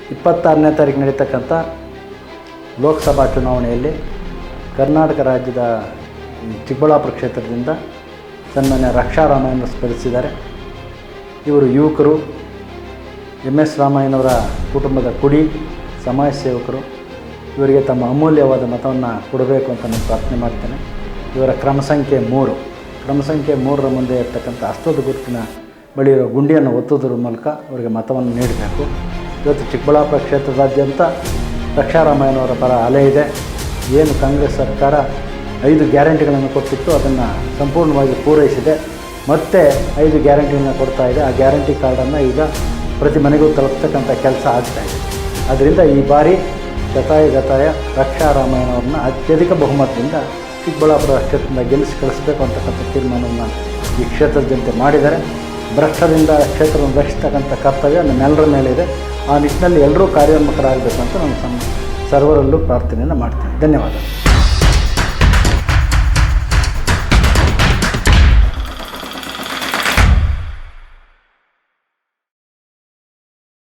26ನೇ ತಾರೀಕು ನಡೀತಕ್ಕಂಥ ಲೋಕಸಭಾ ಚುನಾವಣೆಯಲ್ಲಿ ಕರ್ನಾಟಕ ರಾಜ್ಯದ ಚಿಕ್ಕಬಳ್ಳಾಪುರ ಕ್ಷೇತ್ರದಿಂದ ಸನ್ಮಾನ್ಯ ರಕ್ಷಾರಾಮಯ್ಯನವರು ಸ್ಪರ್ಧಿಸಿದ್ದಾರೆ. ಇವರು ಯುವಕರು, MS ರಾಮಯ್ಯನವರ ಕುಟುಂಬದ ಕುಡಿ, ಸಮಾಜ ಸೇವಕರು. ಇವರಿಗೆ ತಮ್ಮ ಅಮೂಲ್ಯವಾದ ಮತವನ್ನು ಕೊಡಬೇಕು ಅಂತ ನಾನು ಪ್ರಾರ್ಥನೆ ಮಾಡ್ತೇನೆ. ಇವರ ಕ್ರಮ ಸಂಖ್ಯೆ 3ರ ಮುಂದೆ ಇರ್ತಕ್ಕಂಥ ಹಸ್ತದ ಗುರುತಿನ ಬಳಿ ಇರೋ ಗುಂಡಿಯನ್ನು ಒತ್ತುವುದರ ಮೂಲಕ ಅವರಿಗೆ ಮತವನ್ನು ನೀಡಬೇಕು. ಇವತ್ತು ಚಿಕ್ಕಬಳ್ಳಾಪುರ ಕ್ಷೇತ್ರದಾದ್ಯಂತ ರಕ್ಷಾರಾಮಯ್ಯನವರ ಪರ ಅಲೆ ಇದೆ. ಏನು ಕಾಂಗ್ರೆಸ್ ಸರ್ಕಾರ 5 ಗ್ಯಾರಂಟಿಗಳನ್ನು ಕೊಟ್ಟಿತ್ತು, ಅದನ್ನು ಸಂಪೂರ್ಣವಾಗಿ ಪೂರೈಸಿದೆ. ಮತ್ತೆ 5 ಗ್ಯಾರಂಟಿಗಳನ್ನು ಕೊಡ್ತಾ ಇದೆ. ಆ ಗ್ಯಾರಂಟಿ ಕಾರ್ಡನ್ನು ಈಗ ಪ್ರತಿ ಮನೆಗೂ ತಲುಪ್ತಕ್ಕಂಥ ಕೆಲಸ ಆಗ್ತಾಯಿದೆ. ಆದ್ದರಿಂದ ಈ ಬಾರಿ ಗತಾಯ ರಕ್ಷಾರಾಮಯ್ಯನವ್ರನ್ನ ಅತ್ಯಧಿಕ ಬಹುಮತದಿಂದ ಚಿಕ್ಕಬಳ್ಳಾಪುರ ಕ್ಷೇತ್ರದಿಂದ ಗೆಲ್ಲಿಸಿ ಕಳಿಸಬೇಕು ಅಂತಕ್ಕಂಥ ತೀರ್ಮಾನವನ್ನು ಈ ಕ್ಷೇತ್ರದ ಜನತೆ ಮಾಡಿದ್ದಾರೆ. ಭ್ರಷ್ಟದಿಂದ ಕ್ಷೇತ್ರವನ್ನು ರಕ್ಷಿಸ್ತಕ್ಕಂಥ ಕರ್ತವ್ಯ ನಮ್ಮೆಲ್ಲರ ಮೇಲಿದೆ. ಆ ನಿಟ್ಟಿನಲ್ಲಿ ಎಲ್ಲರೂ ಕಾರ್ಯೋನ್ಮುಖರಾಗಬೇಕು ಅಂತ ನಾನು ಸರ್ವರಲ್ಲೂ ಪ್ರಾರ್ಥನೆಯನ್ನು ಮಾಡ್ತೀನಿ. ಧನ್ಯವಾದ.